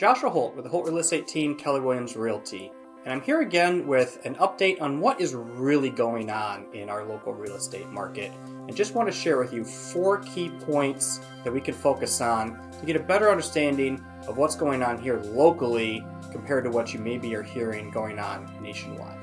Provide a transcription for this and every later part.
Joshua Holt with the Holt Real Estate Team, Keller Williams Realty. And I'm here again with an update on what is really going on in our local real estate market. And just want to share with you 4 key points that we can focus on to get a better understanding of what's going on here locally compared to what you maybe are hearing going on nationwide.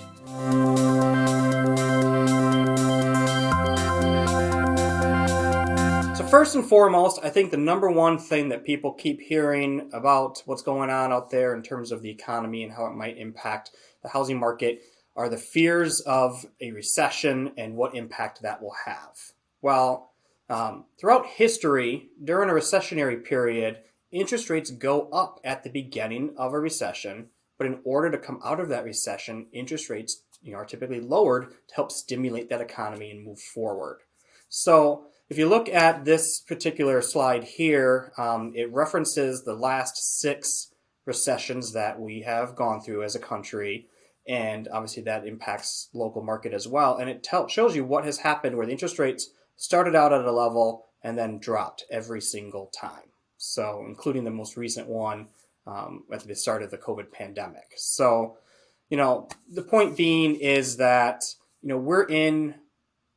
So first and foremost, I think the number one thing that people keep hearing about what's going on out there in terms of the economy and how it might impact the housing market are the fears of a recession and what impact that will have. Well, throughout history, during a recessionary period, interest rates go up at the beginning of a recession, but in order to come out of that recession, interest rates are typically lowered to help stimulate that economy and move forward. So if you look at this particular slide here, it references the last 6 recessions that we have gone through as a country, and obviously that impacts local market as well. And it shows you what has happened where the interest rates started out at a level and then dropped every single time. So including the most recent one at the start of the COVID pandemic. So, the point being is that, we're in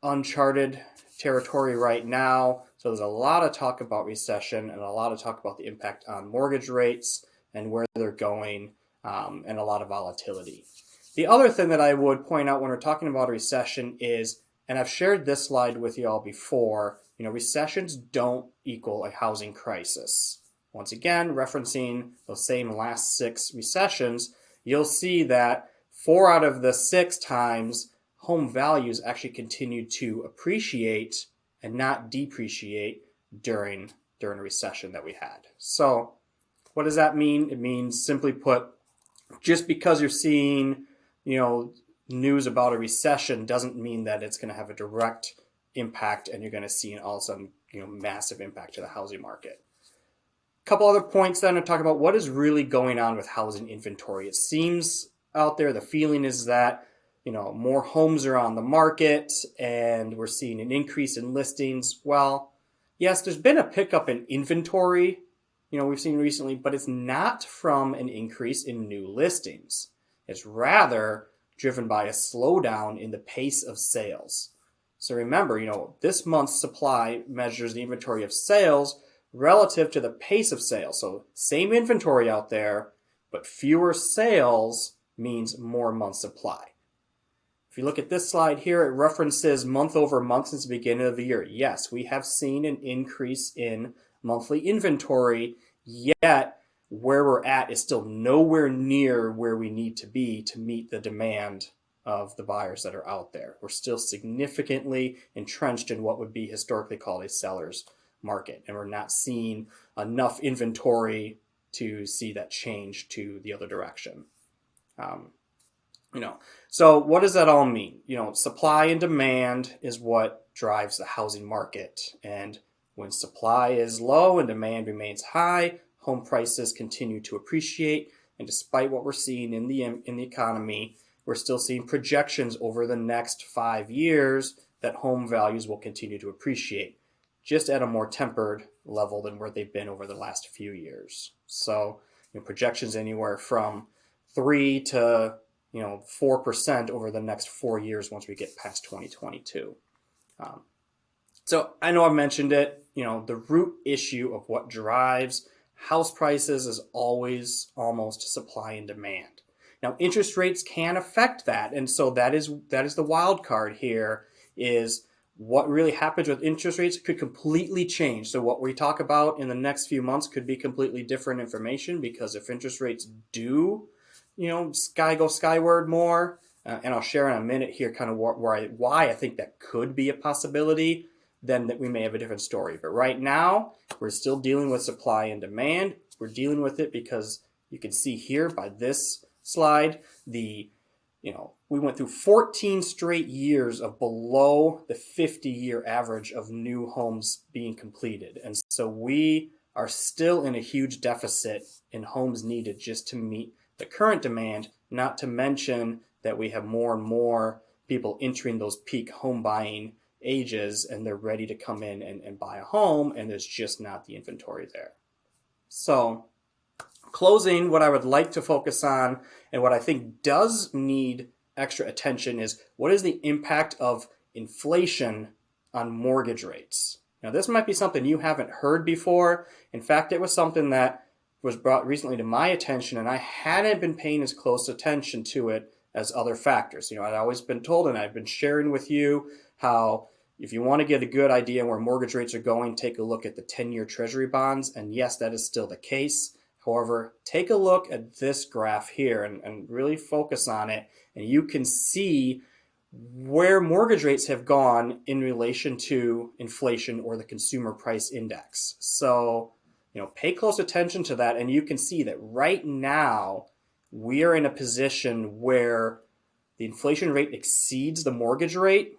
uncharted territory right now. So there's a lot of talk about recession and a lot of talk about the impact on mortgage rates and where they're going, and a lot of volatility. The other thing that I would point out when we're talking about a recession is, and I've shared this slide with you all before, recessions don't equal a housing crisis. Once again, referencing those same last 6 recessions, you'll see that 4 out of the 6 times home values actually continued to appreciate and not depreciate during a recession that we had. So what does that mean? It means, simply put, just because you're seeing, news about a recession doesn't mean that it's going to have a direct impact and you're going to see all of a sudden, massive impact to the housing market. A couple other points then to talk about what is really going on with housing inventory. It seems out there, the feeling is that more homes are on the market and we're seeing an increase in listings. Well, yes, there's been a pickup in inventory, we've seen recently, but it's not from an increase in new listings. It's rather driven by a slowdown in the pace of sales. So remember, this month's supply measures the inventory of sales relative to the pace of sales. So same inventory out there, but fewer sales means more month supply. If you look at this slide here, it references month over month since the beginning of the year. Yes, we have seen an increase in monthly inventory, yet where we're at is still nowhere near where we need to be to meet the demand of the buyers that are out there. We're still significantly entrenched in what would be historically called a seller's market, and we're not seeing enough inventory to see that change to the other direction. So what does that all mean? Supply and demand is what drives the housing market. And when supply is low and demand remains high, home prices continue to appreciate. And despite what we're seeing in the economy, we're still seeing projections over the next 5 years that home values will continue to appreciate, just at a more tempered level than where they've been over the last few years. So projections anywhere from 3 to 4% over the next 4 years once we get past 2022. So I know I mentioned it, the root issue of what drives house prices is always almost supply and demand. Now interest rates can affect that, and so that is the wild card here, is what really happens with interest rates could completely change. So what we talk about in the next few months could be completely different information, because if interest rates do go skyward more, and I'll share in a minute here kind of why I think that could be a possibility, then that we may have a different story. But right now, we're still dealing with supply and demand. We're dealing with it because you can see here by this slide, we went through 14 straight years of below the 50-year average of new homes being completed. And so we are still in a huge deficit in homes needed just to meet the current demand, not to mention that we have more and more people entering those peak home buying ages and they're ready to come in and buy a home, and there's just not the inventory there. So Closing, what I would like to focus on and what I think does need extra attention is what is the impact of inflation on mortgage rates? Now, this might be something you haven't heard before. In fact, it was something that was brought recently to my attention, and I hadn't been paying as close attention to it as other factors. I'd always been told, and I've been sharing with you, how if you want to get a good idea where mortgage rates are going, take a look at the 10-year Treasury bonds. And yes, that is still the case. However, take a look at this graph here and really focus on it, and you can see where mortgage rates have gone in relation to inflation or the consumer price index. So, pay close attention to that, and you can see that right now we are in a position where the inflation rate exceeds the mortgage rate,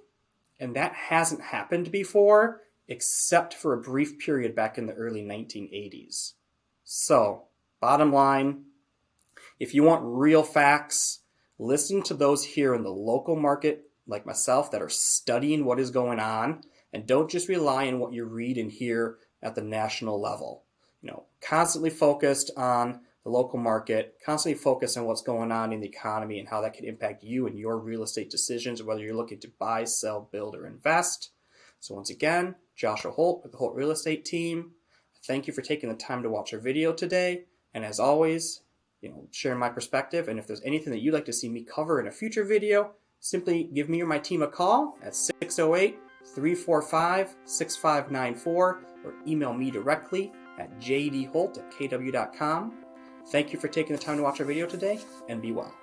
and that hasn't happened before except for a brief period back in the early 1980s. So, bottom line, if you want real facts, listen to those here in the local market, like myself, that are studying what is going on, and don't just rely on what you read and hear at the national level. Constantly focused on the local market, constantly focused on what's going on in the economy and how that can impact you and your real estate decisions, whether you're looking to buy, sell, build, or invest. So once again, Joshua Holt with the Holt Real Estate Team. Thank you for taking the time to watch our video today. And as always, sharing my perspective. And if there's anything that you'd like to see me cover in a future video, simply give me or my team a call at 608-345-6594 or email me directly at jdholt@kw.com. Thank you for taking the time to watch our video today, and be well.